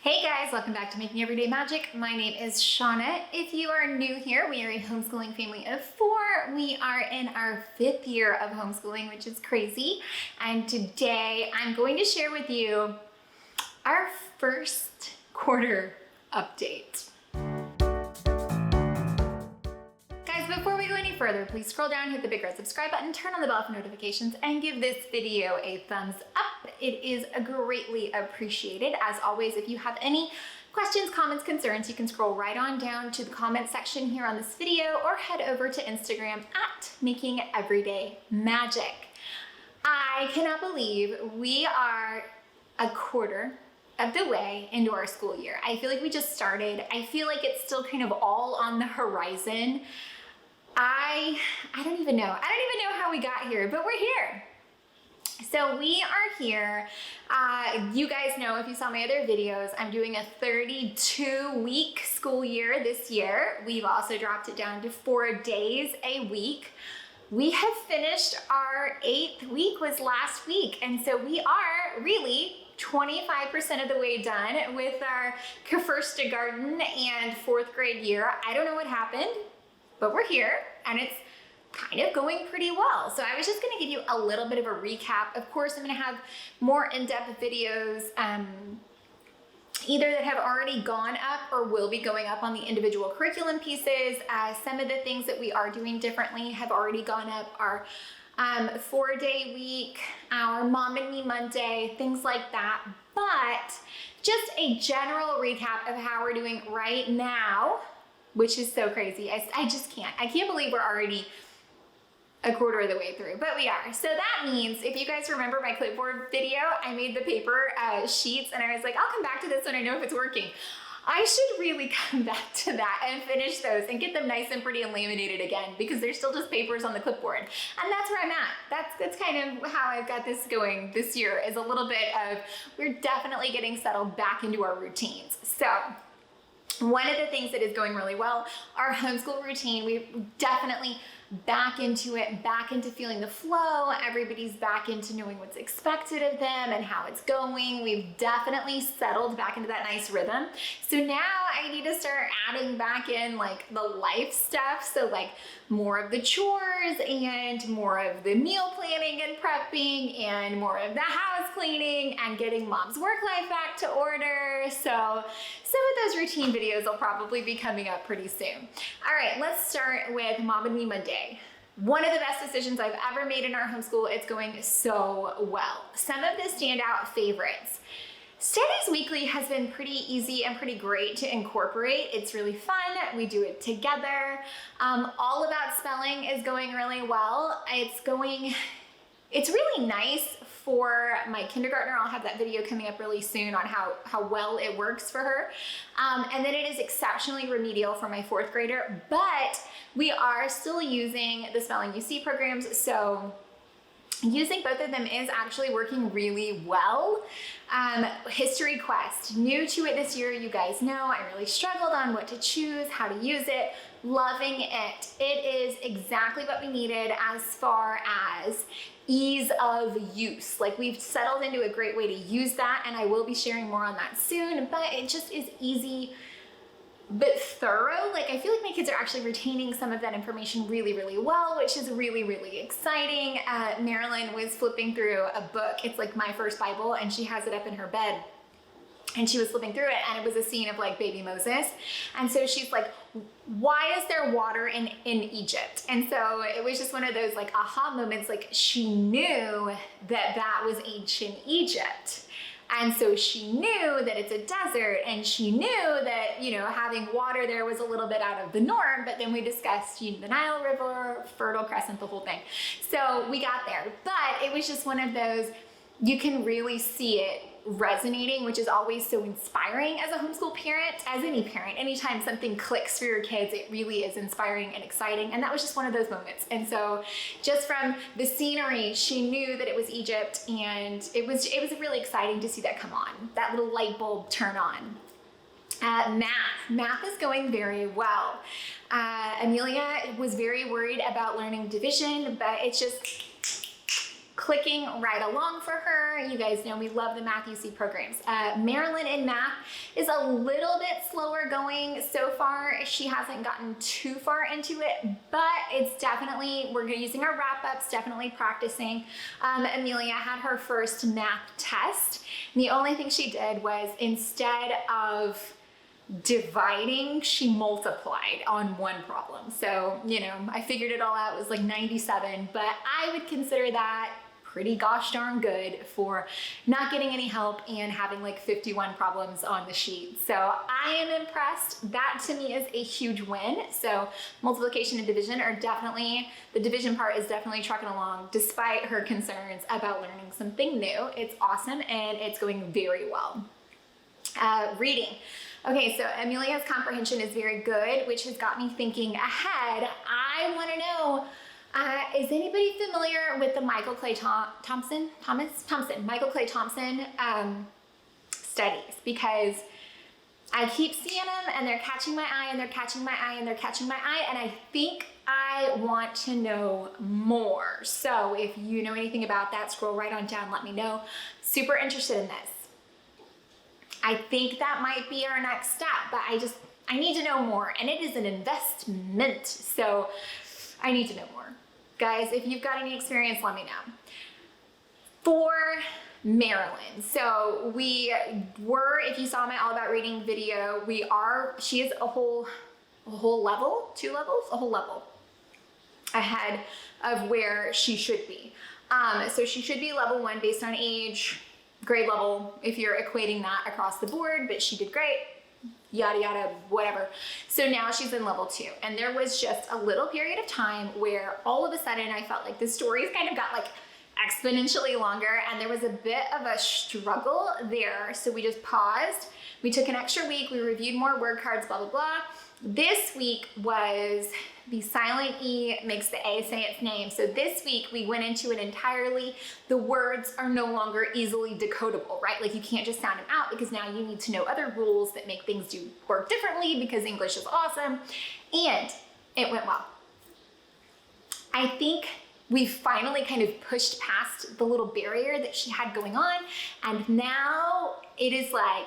Hey guys, welcome back to Making Everyday Magic. My name is Shanna. If you are new here, we are a homeschooling family of 4. We are in our 5th year of homeschooling, which is crazy. And today I'm going to share with you our first quarter update. Guys, before we go any further, please scroll down, hit the big red subscribe button, turn on the bell for notifications, and give this video a thumbs up. It is greatly appreciated. As always, if you have any questions, comments, concerns, you can scroll right on down to the comment section here on this video or head over to Instagram at Making Everyday Magic. I cannot believe we are a quarter of the way into our school year. I feel like we just started. I feel like it's still kind of all on the horizon. I don't even know. I don't even know how we got here, but we're here. So we are here. You guys know, if you saw my other videos, I'm doing a 32-week school year this year. We've also dropped it down to 4 days a week. We have finished our 8th week was last week. And so we are really 25% of the way done with our first garden and 4th grade year. I don't know what happened, but we're here and it's kind of going pretty well. So I was just gonna give you a little bit of a recap. Of course, I'm gonna have more in-depth videos either that have already gone up or will be going up on the individual curriculum pieces. Some of the things that we are doing differently have already gone up. Our 4-day week, our Mom and Me Monday, things like that. But just a general recap of how we're doing right now, which is so crazy. I just can't. I can't believe we're already a quarter of the way through, but we are. So that means, if you guys remember my clipboard video, I made the paper sheets and I was like, I'll come back to this when I know if it's working. I should really come back to that and finish those and get them nice and pretty and laminated again, because they're still just papers on the clipboard. And that's where I'm at. That's kind of how I've got this going this year, is a little bit of, we're definitely getting settled back into our routines. So one of the things that is going really well, our homeschool routine, we definitely back into it, back into feeling the flow. Everybody's back into knowing what's expected of them and how it's going. We've definitely settled back into that nice rhythm. So now I need to start adding back in like the life stuff. So like more of the chores and more of the meal planning and prepping and more of the house cleaning and getting mom's work life back to order. So some of those routine videos will probably be coming up pretty soon. All right, let's start with Mom and Me Monday. One of the best decisions I've ever made in our homeschool. It's going so well. Some of the standout favorites. Studies Weekly has been pretty easy and pretty great to incorporate. It's really fun. We do it together. All About Spelling is going really well. It's really nice for my kindergartner. I'll have that video coming up really soon on how well it works for her. And then it is exceptionally remedial for my 4th grader, but we are still using the Spelling UC programs. So using both of them is actually working really well. History Quest, new to it this year, you guys know. I really struggled on what to choose, how to use it. Loving it. It is exactly what we needed as far as ease of use. Like, we've settled into a great way to use that, and I will be sharing more on that soon, but it just is easy but thorough. Like, I feel like my kids are actually retaining some of that information really, really well, which is really, really exciting. Marilyn was flipping through a book. It's like my first Bible, and she has it up in her bed. And she was flipping through it, and it was a scene of like baby Moses. And so she's like, why is there water in Egypt? And so it was just one of those like aha moments. Like, she knew that that was ancient Egypt. And so she knew that it's a desert, and she knew that, you know, having water there was a little bit out of the norm. But then we discussed, you know, the Nile River, Fertile Crescent, the whole thing. So we got there, but it was just one of those, you can really see it resonating, which is always so inspiring as a homeschool parent, as any parent. Anytime something clicks for your kids, it really is inspiring and exciting. And that was just one of those moments. And so just from the scenery, she knew that it was Egypt, and it was really exciting to see that come on, that little light bulb turn on. Math is going very well. Amelia was very worried about learning division, but it's just clicking right along for her. You guys know we love the Math UC programs. Marilyn in math is a little bit slower going so far. She hasn't gotten too far into it, but it's definitely, we're using our wrap-ups, definitely practicing. Amelia had her first math test. And the only thing she did was, instead of dividing, she multiplied on one problem. So, you know, I figured it all out. It was like 97, but I would consider that pretty gosh darn good for not getting any help and having like 51 problems on the sheet. So I am impressed. That to me is a huge win. So multiplication and division are definitely, the division part is definitely trucking along despite her concerns about learning something new. It's awesome and it's going very well. Reading. Okay, so Amelia's comprehension is very good, which has got me thinking ahead. I want to know, is anybody familiar with the Michael Clay Thompson studies? Because I keep seeing them and they're catching my eye and they're catching my eye and they're catching my eye, and I think I want to know more. So if you know anything about that, scroll right on down, let me know. Super interested in this. I think that might be our next step, but I need to know more, and it is an investment. So I need to know more. Guys, if you've got any experience, let me know. For Marilyn, so we were, if you saw my All About Reading video, she is a whole level, 2 levels, a whole level ahead of where she should be. So she should be level 1 based on age, grade level, if you're equating that across the board, but she did great, yada, yada, whatever. So now she's in level 2. And there was just a little period of time where all of a sudden I felt like the stories kind of got like exponentially longer, and there was a bit of a struggle there. So we just paused. We took an extra week. We reviewed more word cards, blah, blah, blah. This week was the silent E makes the A say its name. So this week we went into it entirely. The words are no longer easily decodable, right? Like you can't just sound them out, because now you need to know other rules that make things work differently, because English is awesome. And it went well. I think we finally kind of pushed past the little barrier that she had going on. And now it is like,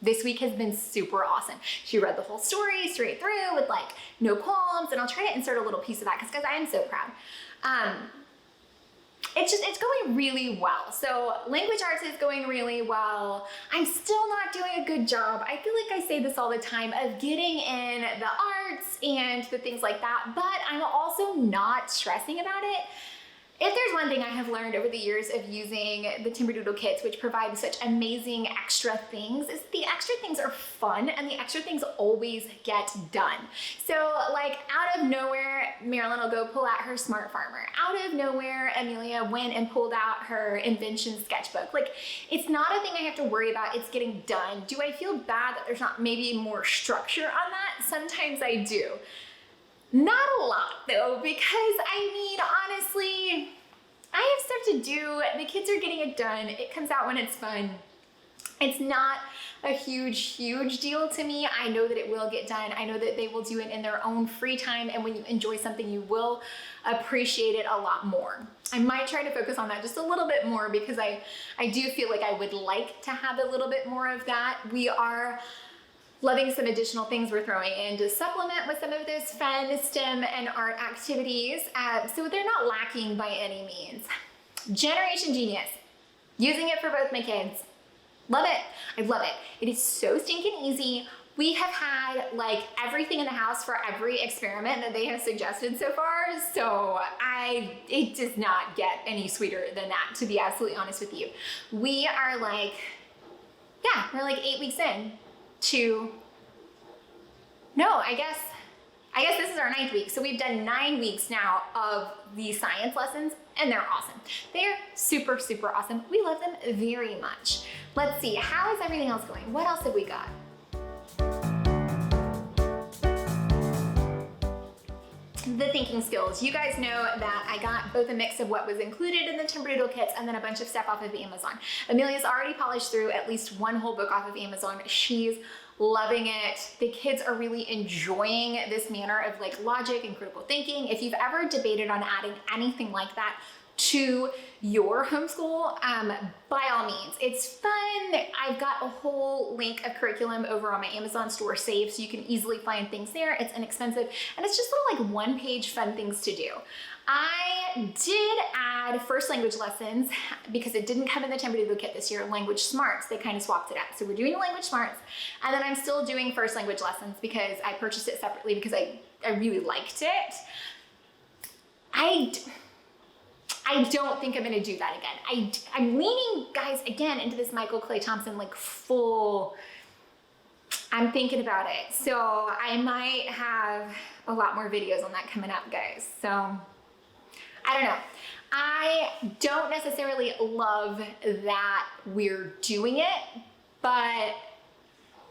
this week has been super awesome. She read the whole story straight through with like no qualms, and I'll try to insert a little piece of that because I am so proud. It's going really well. So language arts is going really well. I'm still not doing a good job. I feel like I say this all the time, of getting in the arts and the things like that, but I'm also not stressing about it. If there's one thing I have learned over the years of using the Timberdoodle kits, which provide such amazing extra things, is the extra things are fun and the extra things always get done. So like out of nowhere, Marilyn will go pull out her Smart Farmer. Out of nowhere, Amelia went and pulled out her invention sketchbook. Like it's not a thing I have to worry about, it's getting done. Do I feel bad that there's not maybe more structure on that? Sometimes I do. Not a lot though, because I mean, honestly, I have stuff to do. The kids are getting it done. It comes out when it's fun. It's not a huge deal to me. I know that it will get done. I know that they will do it in their own free time. And when you enjoy something, you will appreciate it a lot more. I might try to focus on that just a little bit more, because I do feel like I would like to have a little bit more of that. We are loving some additional things we're throwing in to supplement with some of those fun STEM and art activities. So they're not lacking by any means. Generation Genius, using it for both my kids. Love it. I love it. It is so stinking easy. We have had like everything in the house for every experiment that they have suggested so far. So it does not get any sweeter than that, to be absolutely honest with you. We are like, yeah, we're like 8 weeks in. I guess this is our 9th week. So we've done 9 weeks now of the science lessons, and they're awesome. They're super, super awesome. We love them very much. Let's see, how is everything else going? What else have we got? The thinking skills. You guys know that I got both a mix of what was included in the Timberdoodle kits and then a bunch of stuff off of Amazon. Amelia's already polished through at least one whole book off of Amazon. She's loving it. The kids are really enjoying this manner of like logic and critical thinking. If you've ever debated on adding anything like that, to your homeschool, by all means. It's fun. I've got a whole link of curriculum over on my Amazon store saved, so you can easily find things there. It's inexpensive, and it's just little like one-page fun things to do. I did add first language lessons because it didn't come in the Timberdoodle kit this year, language smarts. They kind of swapped it up. So we're doing the language smarts, and then I'm still doing first language lessons because I purchased it separately because I really liked it. I don't think I'm gonna do that again. I'm leaning, guys, again into this Michael Clay Thompson like full, I'm thinking about it. So I might have a lot more videos on that coming up, guys. So I don't know. I don't necessarily love that we're doing it, but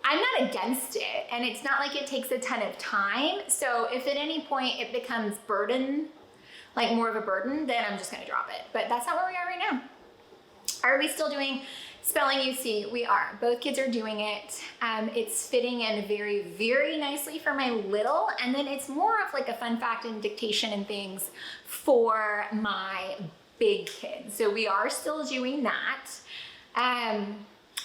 I'm not against it. And it's not like it takes a ton of time. So if at any point it becomes like more of a burden, then I'm just gonna drop it. But that's not where we are right now. Are we still doing spelling UC? We are. Both kids are doing it. It's fitting in very, very nicely for my little, and then it's more of like a fun fact and dictation and things for my big kids. So we are still doing that.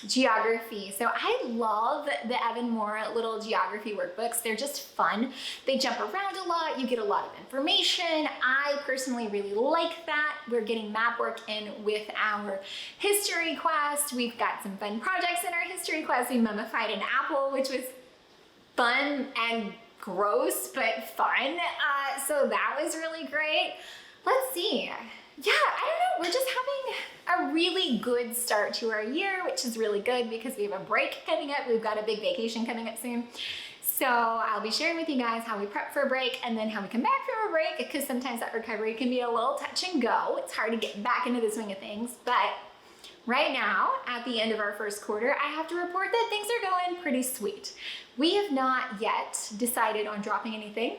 Geography. So I love the Evan Moore little geography workbooks. They're just fun. They jump around a lot. You get a lot of information. I personally really like that. We're getting map work in with our history quest. We've got some fun projects in our history quest. We mummified an apple, which was fun and gross, but fun. So that was really great. Let's see. Yeah, I don't know. We're just having a really good start to our year, which is really good because we have a break coming up. We've got a big vacation coming up soon. So I'll be sharing with you guys how we prep for a break and then how we come back from a break, because sometimes that recovery can be a little touch and go. It's hard to get back into the swing of things. But right now, at the end of our first quarter, I have to report that things are going pretty sweet. We have not yet decided on dropping anything.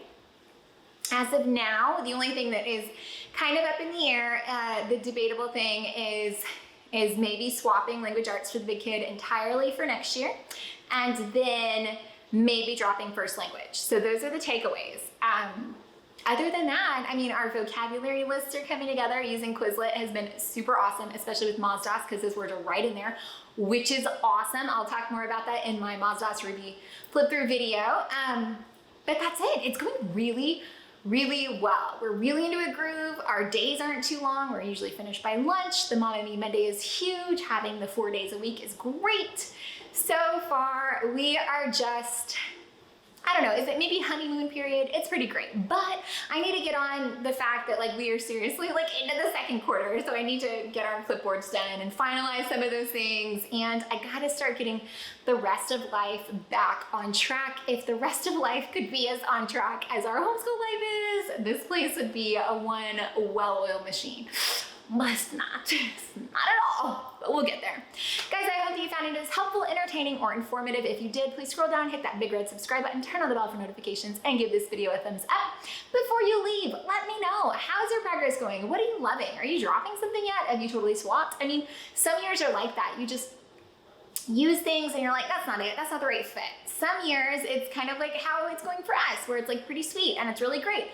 As of now, the only thing that is kind of up in the air, the debatable thing is maybe swapping language arts for the big kid entirely for next year, and then maybe dropping first language. So those are the takeaways. Other than that, I mean, our vocabulary lists are coming together. Using Quizlet has been super awesome, especially with Mazdas, because those words are right in there, which is awesome. I'll talk more about that in my Mazdas Ruby flip through video. But that's it. It's going really well. We're really into a groove. Our days aren't too long. We're usually finished by lunch. The Mom and Me Monday is huge. Having the 4 days a week is great. So far, we are just, I don't know, is it maybe honeymoon period? It's pretty great, but I need to get on the fact that like we are seriously like into the second quarter. So I need to get our clipboards done and finalize some of those things. And I gotta start getting the rest of life back on track. If the rest of life could be as on track as our homeschool life is, this place would be a one well-oiled machine. Must not. Not at all, but we'll get there. Guys, I hope that you found it as helpful, entertaining, or informative. If you did, please scroll down, hit that big red subscribe button, turn on the bell for notifications, and give this video a thumbs up. Before you leave, let me know, how's your progress going? What are you loving? Are you dropping something yet? Have you totally swapped? I mean, some years are like that. You just use things and you're like, that's not it, that's not the right fit. Some years, it's kind of like how it's going for us, where it's like pretty sweet and it's really great.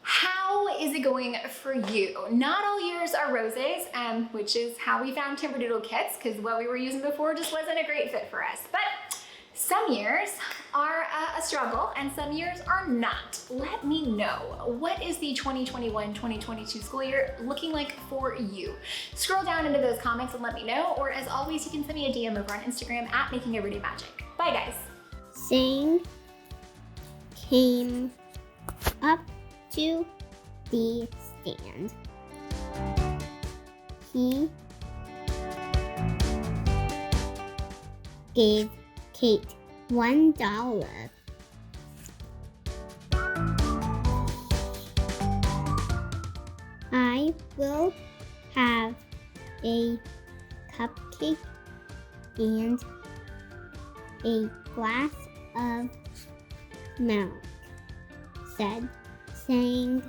How is it going for you? Not all years are roses, which is how we found Timberdoodle kits, because what we were using before just wasn't a great fit for us. But some years are a struggle and some years are not. Let me know, what is the 2021-2022 school year looking like for you? Scroll down into those comments and let me know, or as always, you can send me a DM over on Instagram at Making Everyday Magic. Bye guys. Sing came up to the stand. He gave Kate $1. I will have a cupcake and a glass of milk, said, saying